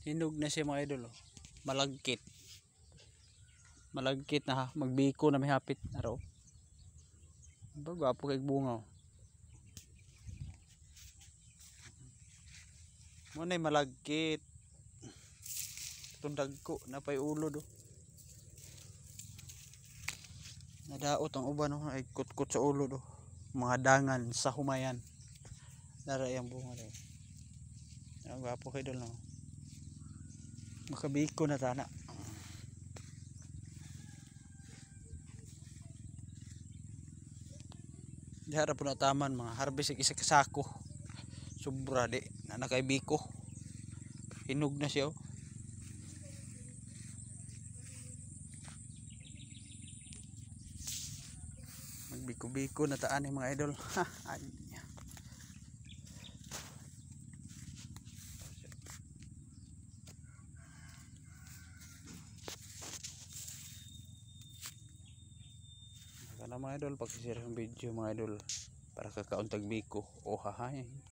Hinog na siya mga idol. Oh. Malagkit. Malagkit na ha. Magbiko na may hapit. Araw. Gwapo kay bunga. Oh. Muna'y malagkit. Tundag ko. Napay ulo do. Nadaot ang uban. Oh. Ay kutkut sa ulo do. Mga dangan sa humayan. Nara yung bunga do. Gwapo kay idol. No? Makabiko na tana. Dihara po na taman mga harvest isa kasako. Sobra di na nakaibiko. Hinog na siya. Oh. Magbiko-biko na taan mga idol. Mga idol, pag-share ng video mga idol para kakauntag biko o hahay.